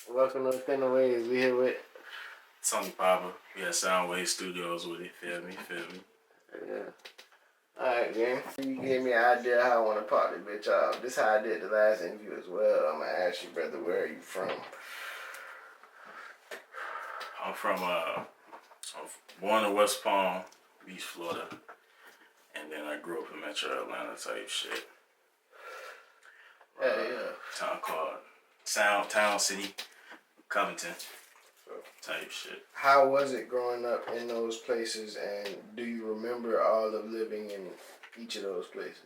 Welcome to Within the Waves. We here with Tony PABA. We had Soundwave Studios with it. Feel me? yeah. Alright, gang. You gave me an idea how I want to pop this bitch off. This is how I did the last interview as well. I'm gonna ask you, brother, where are you from? I'm born in West Palm Beach, Florida, and then I grew up in Metro Atlanta type shit. Town called Town City, Covington type shit. How was it growing up in those places, and do you remember all of living in each of those places?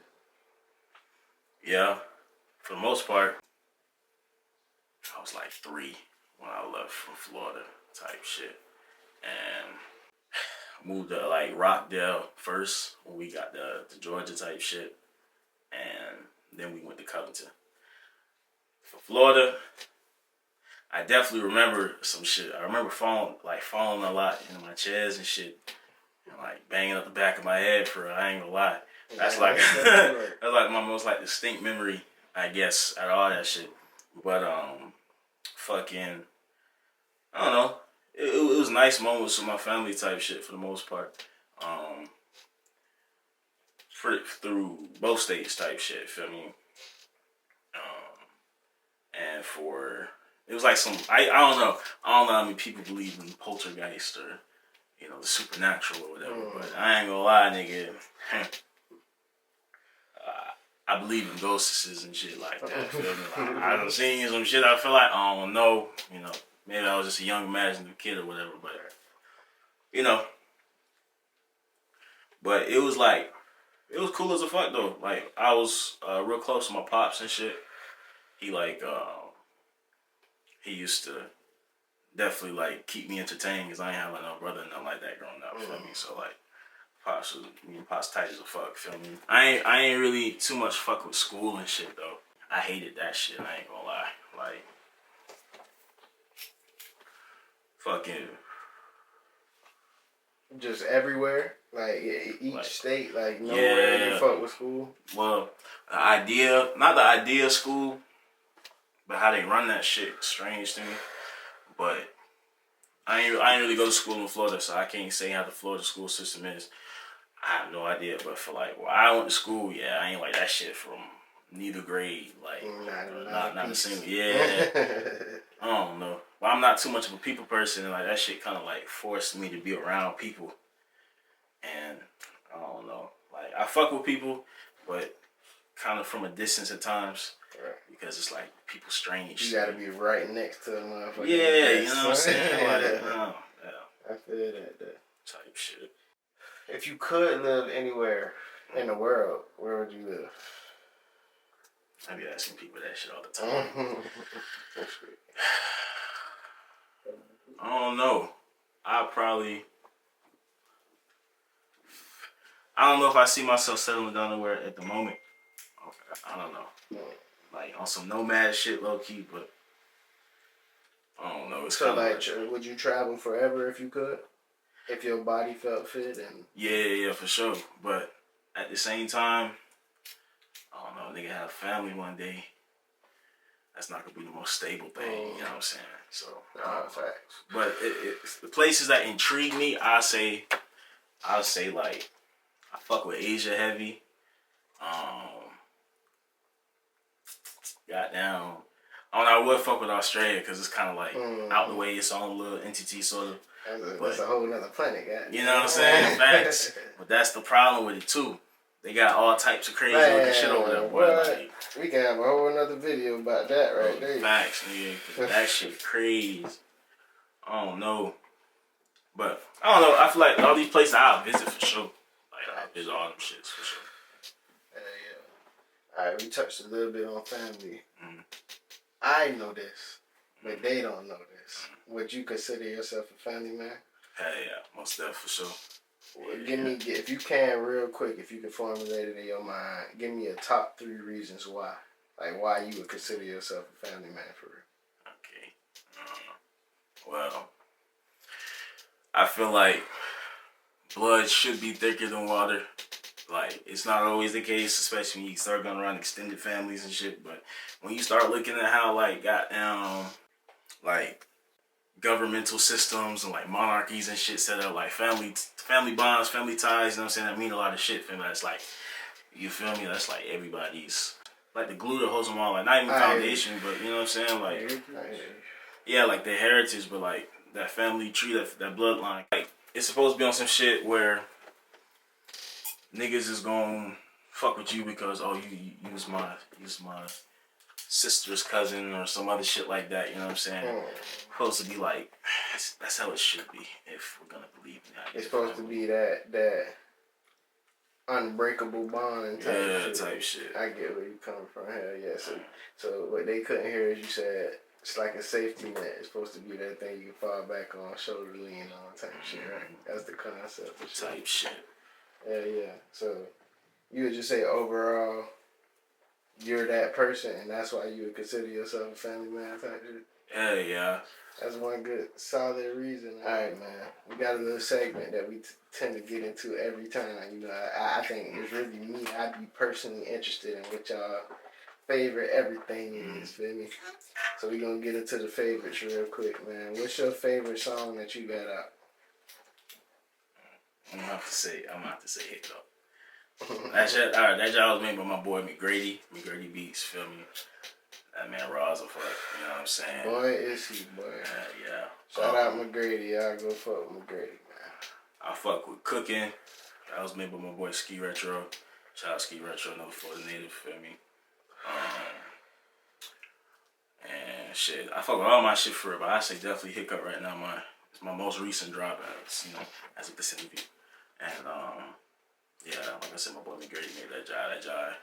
Yeah, for the most part. I was like 3 when I left from Florida type shit, and moved to like Rockdale first when we got the Georgia type shit, and then we went to Covington. For Florida, I definitely remember some shit. I remember falling a lot in my chairs and shit, and like banging up the back of my head. I ain't gonna lie. That's like that's like my most like distinct memory, I guess, out of all that shit. But fucking, I don't know. It was nice moments with my family type shit for the most part. Through both states type shit, feel me? And it was like I don't know how many people believe in poltergeist or, the supernatural or whatever, but I ain't gonna lie, nigga. I believe in ghosts and shit like that, feel me? Like, I done seen some shit I feel like, I don't know, maybe I was just a young imaginative kid or whatever, but, but it was cool as a fuck though. Like, I was real close to my pops and shit. He used to definitely like keep me entertained because I ain't have like no brother and nothing like that growing up, feel me? So like, Pops tight as a fuck, feel me? I ain't really too much fuck with school and shit though. I hated that shit, I ain't gonna lie. Like, fucking just everywhere, like each state, like nowhere you fuck with school. Well, not the idea of school, but how they run that shit is strange to me. But I ain't really go to school in Florida, so I can't say how the Florida school system is. I have no idea, but for like where I went to school, yeah, I ain't like that shit from neither grade, like not a single. Yeah, I don't know. But I'm not too much of a people person, and like that shit kind of like forced me to be around people, and I don't know. Like, I fuck with people, but kind of from a distance at times. Right. Because it's like people strange. You gotta be right next to a motherfucker. Yeah, you know what I'm saying? Like, yeah. I feel that. Type shit. If you could live anywhere in the world, where would you live? I be asking people that shit all the time. That's great. I don't know. I don't know if I see myself settling down nowhere at the moment. I don't know. Like on some nomad shit, low key, but I don't know. It's so like, would you travel forever if you could? If your body felt fit and yeah, for sure. But at the same time, I don't know. Nigga have a family one day. That's not gonna be the most stable thing. You know what I'm saying? So facts. But it's the places that intrigue me. I'll say like I fuck with Asia heavy. Goddamn. I would fuck with Australia because it's kind of like out the way, its own little entity sort of. That's a whole nother planet, guys. You know what I'm saying? Facts. But that's the problem with it too. They got all types of crazy looking shit over there. Boy. Like, we can have a whole nother video about that right there. Facts, nigga. That shit crazy. I don't know. But I don't know. I feel like all these places I'll visit for sure. Like, I'll visit all them shits for sure. Yeah. Alright, we touched a little bit on family. I know this, but they don't know this. Would you consider yourself a family man? Hell yeah, most definitely for sure. Well, if you can, real quick, if you can formulate it in your mind, give me a top 3 reasons why. Like, why you would consider yourself a family man for real. Okay. Well, I feel like blood should be thicker than water. Like, it's not always the case, especially when you start going around extended families and shit. But when you start looking at how, like, goddamn like governmental systems and like monarchies and shit set up, like family bonds, family ties, you know what I'm saying? That mean a lot of shit for me. That's like, you feel me? That's like everybody's, like the glue that holds them all, like not even foundation, but you know what I'm saying? Like, yeah, like their heritage, but like that family tree, that bloodline. Like, it's supposed to be on some shit where niggas is gonna fuck with you because, oh, you was my sister's cousin or some other shit like that, you know what I'm saying? Supposed to be like, that's how it should be if we're gonna believe in that. It's supposed to be that unbreakable bond type shit. I get where you coming from. Hell yeah. So what they couldn't hear is you said it's like a safety net. It's supposed to be that thing you can fall back on, shoulder lean on type shit, right? That's the concept of shit. Type shit. Yeah. So you would just say overall, you're that person, and that's why you would consider yourself a family man type shit? Yeah. That's one good, solid reason. All right, man. We got a little segment that we tend to get into every time. You know, I think it's really me. I'd be personally interested in what y'all favorite everything is, feel me? So we gonna get into the favorites real quick, man. What's your favorite song that you got out? I'm gonna have to say Hiccup. That shit was made by my boy McGrady Beats, feel me? That man raw as a fuck, you know what I'm saying? Boy, is he, boy. Yeah. Shout out McGrady, y'all go fuck with McGrady, man. I fuck with Cooking. That was made by my boy Ski Retro. Shout out Ski Retro, another Florida native, feel me? And shit, I fuck with all my shit for it, but I say definitely Hiccup right now. It's my most recent drop, you know, as a listening view. And yeah, like I said, my boy McGrady made that jive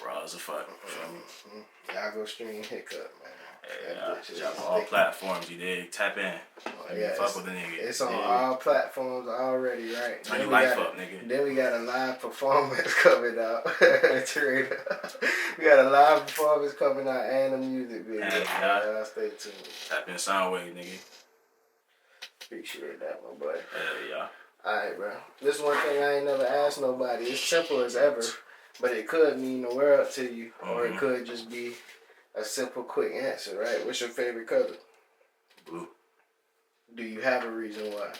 raw as a fuck. Y'all go stream Hiccup, man. Yeah, drop on all platforms, you dig? Tap in. Fuck with the nigga. It's on all platforms already, right? Turn your life up, nigga. Then we got a live performance coming out. We got a live performance coming out and a music video. Yeah, stay tuned. Tap in Soundwave, nigga. Appreciate that, my boy. Yeah. Alright, bro. This one thing I ain't never asked nobody. It's simple as ever, but it could mean the world to you, or it could just be a simple, quick answer, right? What's your favorite color? Blue. Do you have a reason why?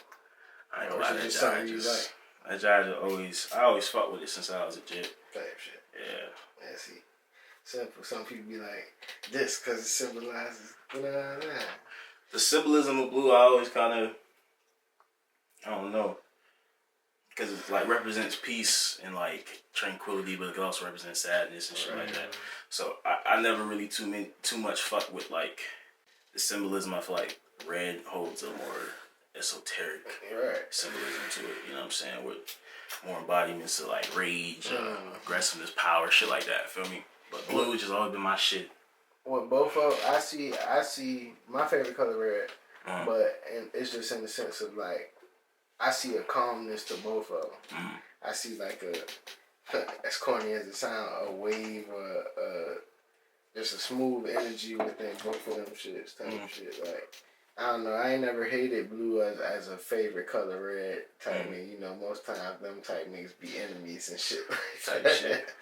I ain't gonna lie, that jive I always fought with it since I was a kid. Type shit. Yeah. Yeah, see. Simple. Some people be like, this because it symbolizes, The symbolism of blue, I always kind of, I don't know, because it like represents peace and like tranquility, but it can also represent sadness and shit like that. So I never really too much fuck with like the symbolism. I feel like red holds a more esoteric symbolism to it. You know what I'm saying? With more embodiments of like rage, aggressiveness, power, shit like that. Feel me? But blue has just always been my shit. Well, both of I see my favorite color red, and it's just in the sense of like I see a calmness to both of them. I see like as corny as it sounds, a wave or just a smooth energy within both of them shits type shit. Like I don't know, I ain't never hated blue as a favorite color red type nigga. You know, most times them type niggas be enemies and shit like that. Shit.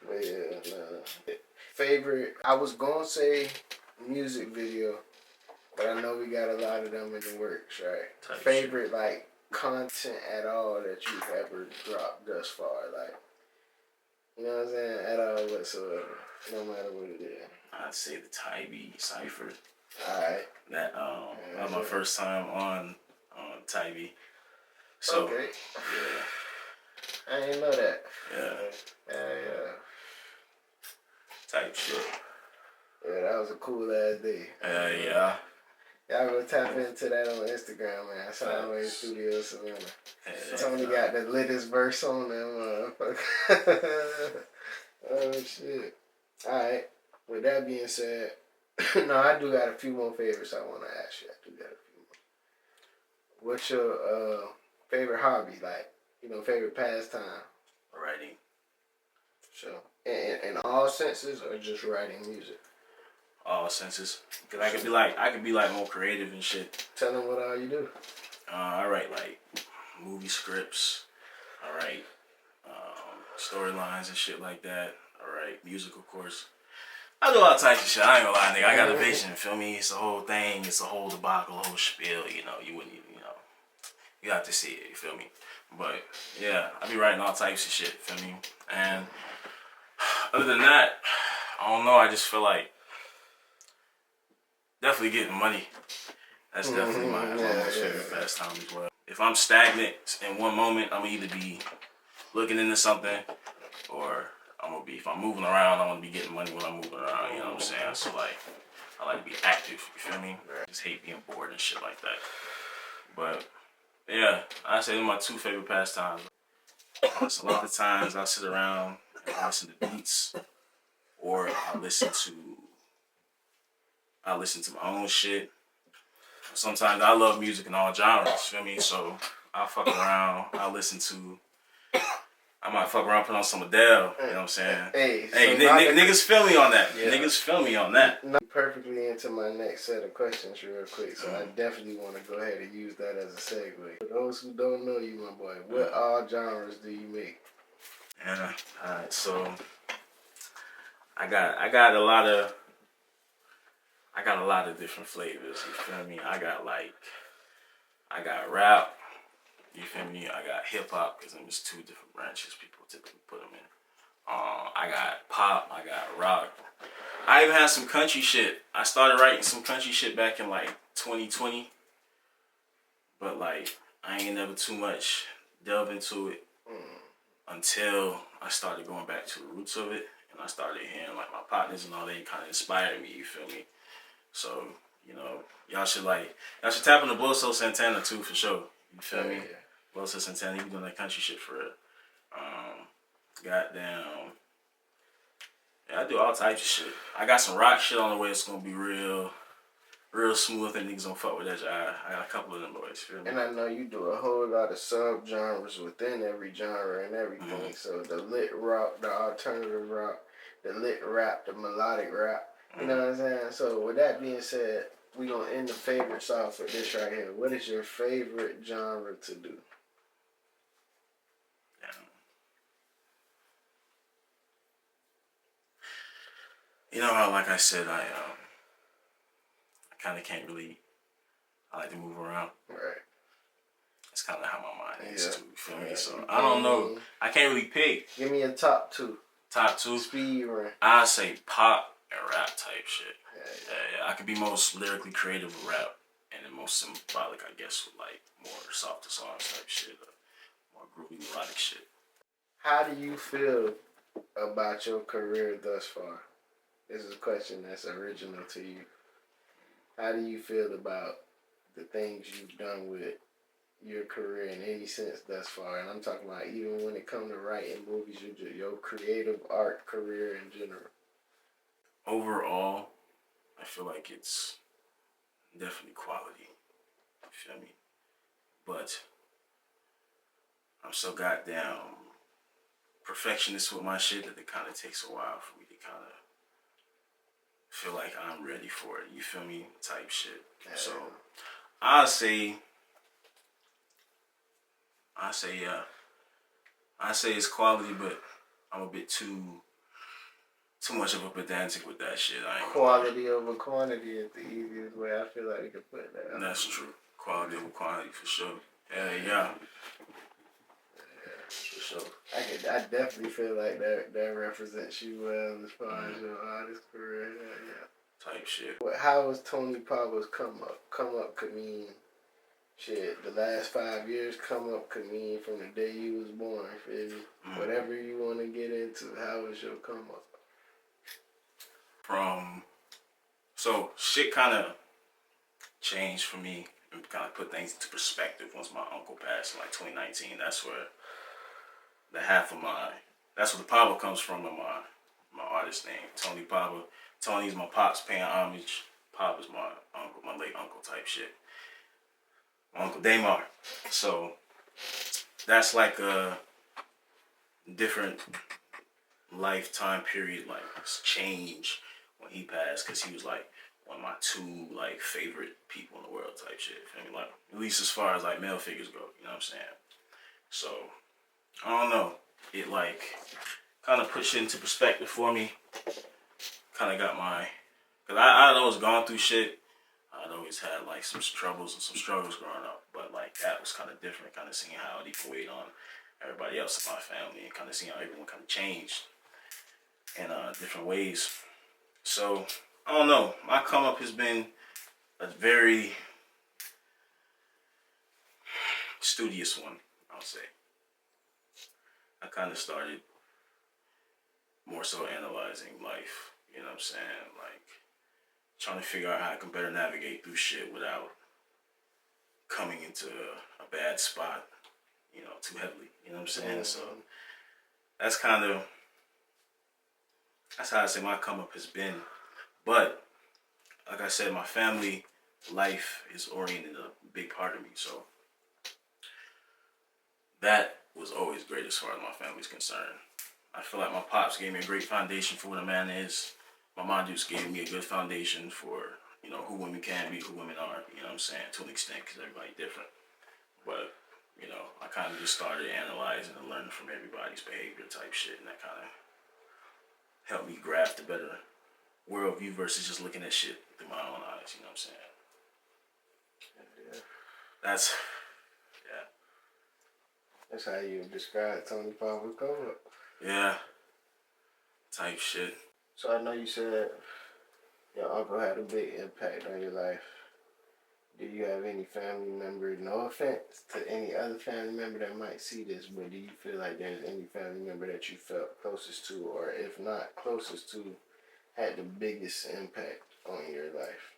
But yeah, no. Favorite, I was gonna say music video, but I know we got a lot of them in the works, right? Favorite shit. Like content at all that you've ever dropped thus far, like, you know what I'm saying, at all whatsoever, no matter what it is. I'd say the Tybee Cypher. Alright. That was my first time on Tybee. So, okay. Yeah. I didn't know that. Yeah. Yeah. Type shit. Yeah, that was a cool ass day. Yeah. Y'all go tap into that on Instagram, man. Soundwave Studio Savannah. Tony got the littest verse on that motherfucker. Oh shit. Alright. With that being said, no, I do got a few more favorites I want to ask you. I do got a few more. What's your favorite hobby? Like, you know, favorite pastime? Writing. Sure. In all senses, or just writing music? All senses. Cause I could be like more creative and shit. Tell them what all you do. I write like movie scripts. I write storylines and shit like that. I write music, of course. I do all types of shit. I ain't gonna lie, nigga. I got a vision, feel me? It's a whole thing. It's a whole debacle, a whole spiel, you know. You wouldn't even, you know. You have to see it, you feel me? But, yeah, I be writing all types of shit, feel me? And other than that, I don't know. I just feel like definitely getting money. That's definitely my most favorite pastime as well. If I'm stagnant in one moment, I'm gonna either be looking into something, or if I'm moving around, I'm gonna be getting money when I'm moving around, you know what I'm saying? So like, I like to be active, you feel me? I just hate being bored and shit like that. But yeah, I say they're my two favorite pastimes. So a lot of times I sit around and I listen to beats, or I listen to my own shit. Sometimes I love music in all genres, feel me? So I fuck around, I might fuck around, put on some Adele, you know what I'm saying? Hey, niggas feel me on that. Yeah. Niggas feel me on that. Perfectly into my next set of questions real quick, so I definitely want to go ahead and use that as a segue. For those who don't know you, my boy, what all genres do you make? Yeah, alright, so I got a lot of different flavors, you feel me? I got rap, you feel me? I got hip hop, because there's two different branches people typically put them in. I got pop, I got rock. I even had some country shit. I started writing some country shit back in like 2020, but like I ain't never too much delve into it until I started going back to the roots of it, and I started hearing like my partners and all. They kind of inspired me, you feel me? So, you know, y'all should tap into Blow So Santana too, for sure. You feel me? Yeah. Blow So Santana, he doing that country shit for real. Goddamn. Yeah, I do all types of shit. I got some rock shit on the way. It's gonna be real smooth, and niggas gonna fuck with that. I got a couple of them boys. Feel me? And I know you do a whole lot of sub-genres within every genre and everything. Mm-hmm. So the lit rock, the alternative rock, the lit rap, the melodic rap. You know what I'm saying? So with that being said, we gonna end the favorites off with this right here. What is your favorite genre to do? You know how, like I said, I kind of can't really. I like to move around. Right. It's kind of how my mind is too. You feel me? So I don't know. I can't really pick. Give me a top two. Top two. Speed run. I say pop and rap type shit. Yeah. I could be most lyrically creative with rap, and then most symbolic, I guess, with like more softer songs type shit, or more groovy melodic shit. How do you feel about your career thus far? This is a question that's original to you. How do you feel about the things you've done with your career in any sense thus far? And I'm talking about even when it comes to writing movies, your creative art career in general. Overall, I feel like it's definitely quality. You feel me? But I'm so goddamn perfectionist with my shit that it kind of takes a while for me to kind of feel like I'm ready for it. You feel me? Type shit. Yeah. So I say it's quality, but I'm a bit too much of a pedantic with that shit. Quality over quantity is the easiest way I feel like we can put that. That's true. Quality over quantity for sure. Yeah. For sure. I definitely feel like that represents you well as far as your artist career. Yeah. Type shit. How was Tony PABA's come up could mean shit. The last 5 years come up could mean from the day you was born. Feel me? Whatever you want to get into, how was your come up? So shit kind of changed for me and kind of put things into perspective once my uncle passed in like 2019. That's where that's where the PABA comes from, in my artist name, Tony PABA. Tony's my pops paying homage. Papa's my uncle, my late uncle type shit. My Uncle Damar. So that's like a different lifetime period, like change when he passed, because he was like one of my two like favorite people in the world type shit. I mean, like, at least as far as like male figures go, you know what I'm saying? So I don't know. It like kind of pushed it into perspective for me. kind of got my, cause I'd always gone through shit. I'd always had like some troubles and some struggles growing up, but like that was kind of different. Kind of seeing how it even weighed on everybody else in my family, and kind of seeing how everyone kind of changed in different ways. So I don't know. My come up has been a very studious one, I'll say. I kind of started more so analyzing life, you know what I'm saying? Like, trying to figure out how I can better navigate through shit without coming into a bad spot, you know, too heavily, you know what I'm saying? So, that's how I say my come up has been. But, like I said, my family life is oriented a big part of me, so that was always great as far as my family's concerned. I feel like my pops gave me a great foundation for what a man is. My mom just gave me a good foundation for, you know, who women can be, who women are, you know what I'm saying, to an extent, because everybody's different. But, you know, I kind of just started analyzing and learning from everybody's behavior type shit, and that kind of helped me grasp a better worldview versus just looking at shit through my own eyes, you know what I'm saying? Yeah. That's how you describe Tony Papa's come up. Yeah. Type shit. So I know you said your uncle had a big impact on your life. Do you have any family member, no offense to any other family member that might see this, but do you feel like there's any family member that you felt closest to, or if not closest to, had the biggest impact on your life?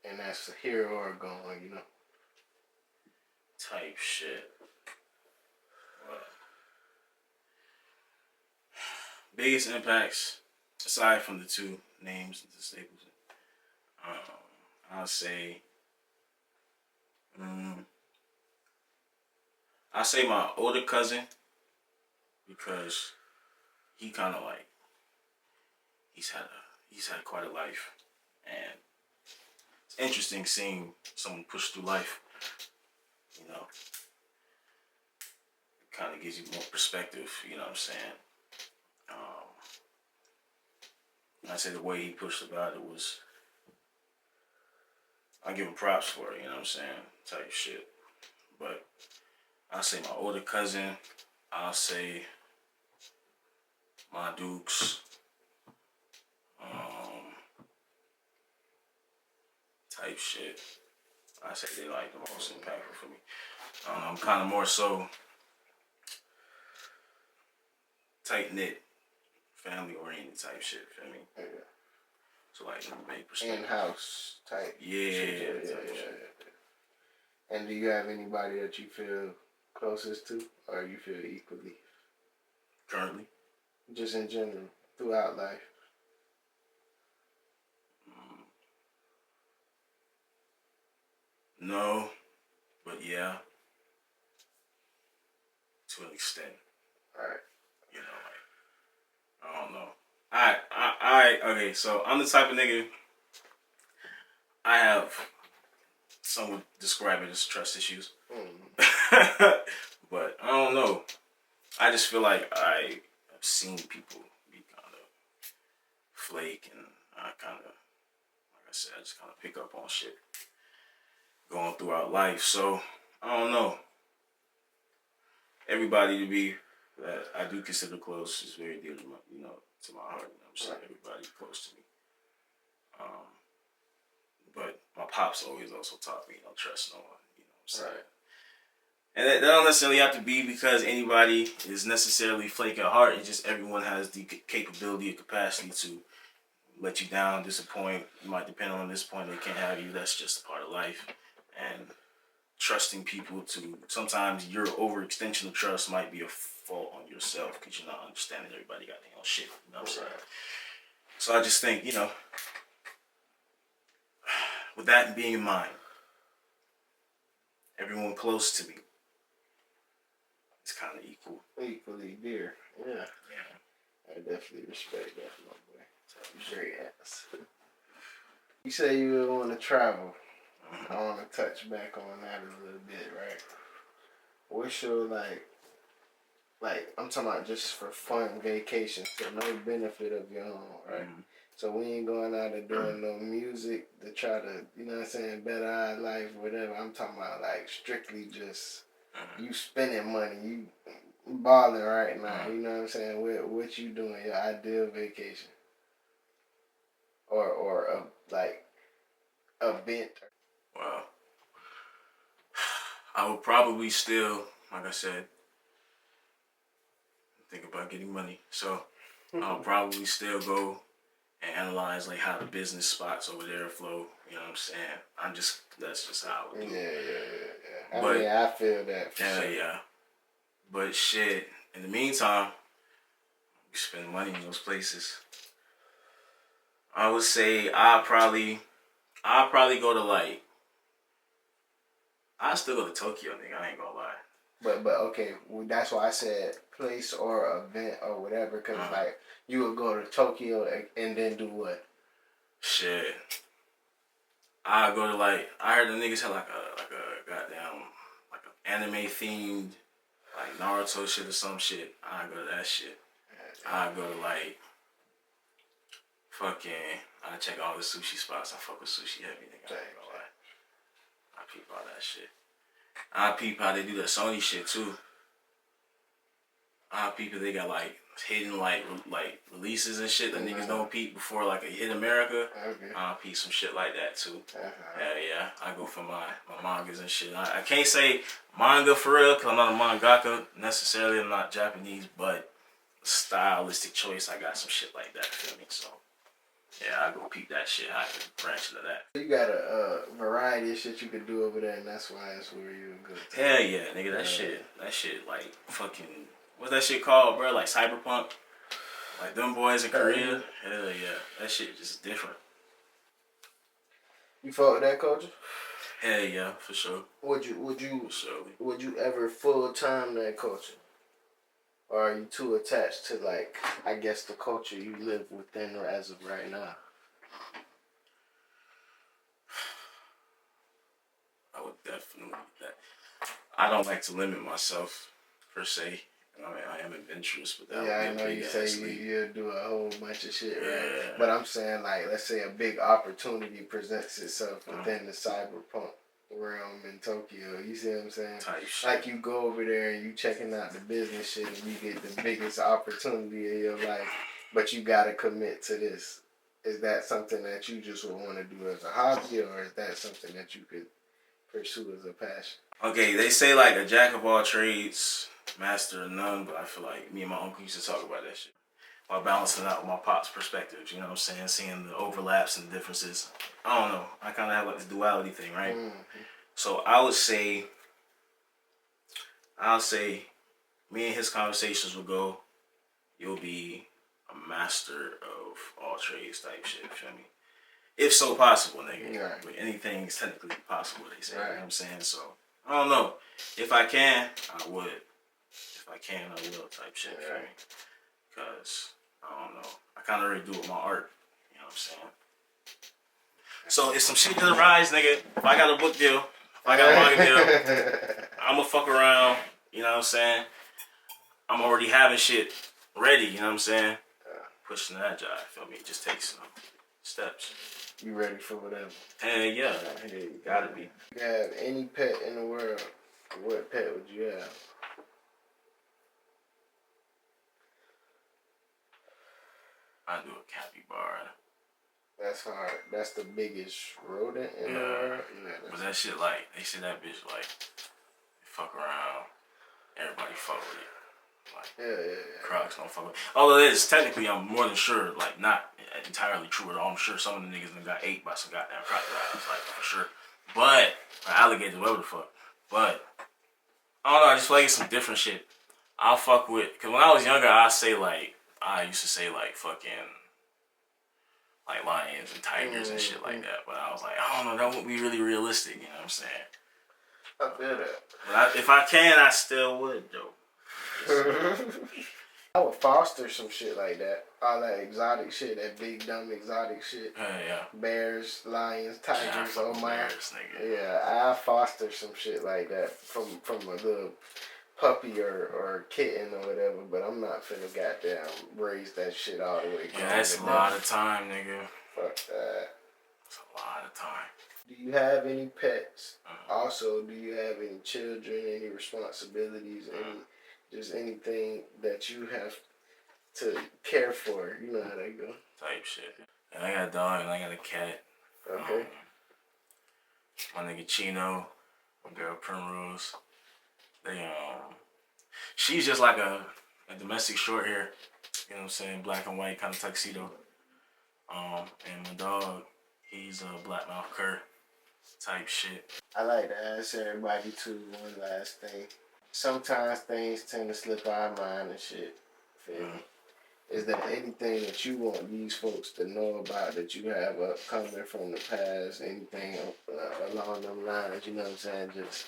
And that's here or gone, you know? Type shit. Well, biggest impacts, aside from the two names, the staples, I'll say, I'll say my older cousin, because he kind of like, he's had quite a life, and it's interesting seeing someone push through life, you know. It kind of gives you more perspective, you know what I'm saying. I say the way he pushed about it was, I give him props for it, you know what I'm saying, type shit. But I'll say my older cousin, I'll say my dukes, type shit. I say they like the most impactful for me. I'm kind of more so tight knit, family oriented type shit. Feel me? Yeah. So like big perspective. In-house type. Yeah, shit. Yeah. And do you have anybody that you feel closest to, or you feel equally? Currently? Just in general, throughout life. No, but yeah, to an extent. Alright. You know, like, I don't know. Okay, so I'm the type of nigga, I have, some would describe it as trust issues. But I don't know. I just feel like I have seen people be kind of flake, and I kind of, like I said, I just kind of pick up on shit going throughout life. So I don't know. Everybody to be that I do consider close is very dear to my, you know, to my heart. You know what I'm saying? Everybody close to me. But my pops always also taught me, you know, trust no one. You know what I'm saying? And that don't necessarily have to be because anybody is necessarily flake at heart. It's just everyone has the capability or capacity to let you down, disappoint. You might depend on this point, they can't have you. That's just a part of life. And trusting people to, sometimes your overextension of trust might be a fault on yourself because you're not understanding everybody got their own shit. You know what I'm saying? So I just think, you know, with that being in mind, everyone close to me is kind of equal. Equally dear. Yeah. I definitely respect that, my boy. Great ass. You say you want to travel. I want to touch back on that a little bit, right? What's your, like, I'm talking about just for fun vacation, so no benefit of your own, right? So we ain't going out and doing no music to try to, you know what I'm saying, better our life, whatever. I'm talking about like strictly just you spending money, you balling right now. You know what I'm saying? What you doing? Your ideal vacation, or like a event. Well, I would probably still, like I said, think about getting money. So I'll probably still go and analyze like how the business spots over there flow. You know what I'm saying? That's just how I would do it. Yeah. I mean, I feel that. For sure. Yeah. But shit, in the meantime, you spend money in those places. I would say I'll probably go to like, I still go to Tokyo, nigga. I ain't gonna lie. But okay, well, that's why I said place or event or whatever, because like you would go to Tokyo and then do what? Shit, I go to like, I heard the niggas had like a goddamn like an anime themed like Naruto shit or some shit. I go to that shit. I go to like fucking, I check all the sushi spots. I fuck with sushi heavy, nigga. I ain't gonna lie. I peep all that shit. I peep how they do that Sony shit too. I peep if they got like hidden like releases and shit that niggas don't peep before like a hit America. Okay. I peep some shit like that too. Yeah. I go for my mangas and shit. I can't say manga for real because I'm not a mangaka necessarily. I'm not Japanese, but stylistic choice. I got some shit like that. Feel me? So yeah, I go peep that shit. I can branch into that. You got a variety of shit you could do over there, and that's why it's where you would go to. Hell yeah, nigga. That shit like fucking, what's that shit called, bro? Like Cyberpunk? Like them boys in Korea? Hell yeah. That shit just different. You fuck with that culture? Hell yeah, for sure. Would you ever full time that culture? Or are you too attached to like, I guess, the culture you live within as of right now? I would definitely that. I don't like to limit myself per se. I mean, I am adventurous, but that would be I know you say you'll do a whole bunch of shit, right? But I'm saying, like, let's say a big opportunity presents itself within the cyberpunk realm in Tokyo. You see what I'm saying? Type shit. Like, you go over there and you checking out the business shit and you get the biggest opportunity of your life, but you gotta commit to this. Is that something that you just would want to do as a hobby, or is that something that you could pursue as a passion? Okay, they say like a jack of all trades, master of none, but I feel like me and my uncle used to talk about that shit while balancing out my pop's perspectives. You know what I'm saying? Seeing the overlaps and the differences. I don't know. I kind of have like this duality thing, right? So I'll say, me and his conversations will go, you'll be a master of all trades type shit. Feel me? If so possible, nigga. Right. But anything's technically possible, they say. Right. You know what I'm saying? So, I don't know. If I can, I would. If I can, I will type shit, feel me? Because, I don't know. I kind of already do it with my art. You know what I'm saying? So, if some shit doesn't rise, nigga, if I got a book deal, if I got a manga deal, I'm going to fuck around. You know what I'm saying? I'm already having shit ready, you know what I'm saying? Pushing that job, feel me? It just takes some steps. You ready for whatever? Hey, yeah. Hey, gotta be. If you have any pet in the world, what pet would you have? I do a capybara. That's hard. That's the biggest rodent in the world. But that shit, like, they say that bitch, like, fuck around. Everybody fuck with it. Like, Crocs don't fuck with it. Although it is, technically, I'm more than sure, like, not entirely true at all. I'm sure some of the niggas done got ate by some goddamn crocodiles, like, for sure. But, or alligators, whatever the fuck. But, I don't know, I just feel like it's some different shit. I'll fuck with, because when I was younger, I used to say, like, fucking, like, lions and tigers and shit like that. But I was like, I don't know, that wouldn't be really realistic, you know what I'm saying? I feel that. But if I can, I still would, though. I would foster some shit like that. All that exotic shit, that big dumb exotic shit. Yeah. Bears, lions, tigers, oh my. Bears, nigga. Yeah, I foster some shit like that from a little puppy or kitten or whatever, but I'm not finna goddamn raise that shit all the way. Yeah, that's a lot of time, nigga. Fuck that. That's a lot of time. Do you have any pets? Also, do you have any children, any responsibilities, any just anything that you have to care for? You know how that go. Type shit. And I got a dog and I got a cat. Okay. My nigga Chino, my girl Primrose. They she's just like a domestic short hair. You know what I'm saying? Black and white kind of tuxedo. And my dog, he's a black mouth cur type shit. I like to ask everybody too one last thing. Sometimes things tend to slip our mind and shit. Feel me? Is there anything that you want these folks to know about that you have coming from the past? Anything along them lines? You know what I'm saying? Just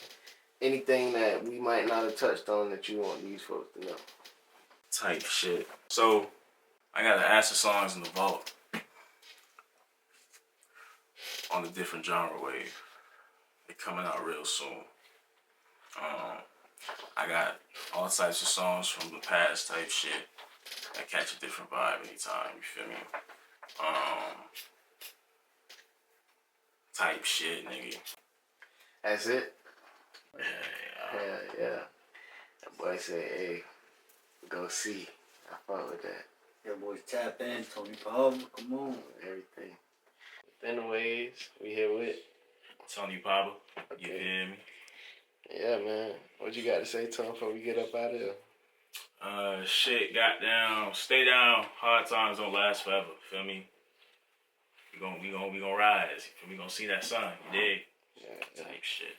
anything that we might not have touched on that you want these folks to know. Type shit. So, I got to ask the songs in the vault on the different genre wave. They're coming out real soon. I got all types of songs from the past type shit that catch a different vibe anytime, you feel me? Type shit, nigga. That's it? Yeah. Hell yeah. That boy said, hey, go see. I fuck with that. That boys tap in, Tony PABA, come on. Everything. Within the waves, we here with Tony PABA, okay. You hear me? Yeah, man. What you got to say, Tom, before we get up out of here? Shit, goddamn, stay down. Hard times don't last forever. Feel me? We gonna rise. We gonna see that sun. You dig? Yeah. Type shit.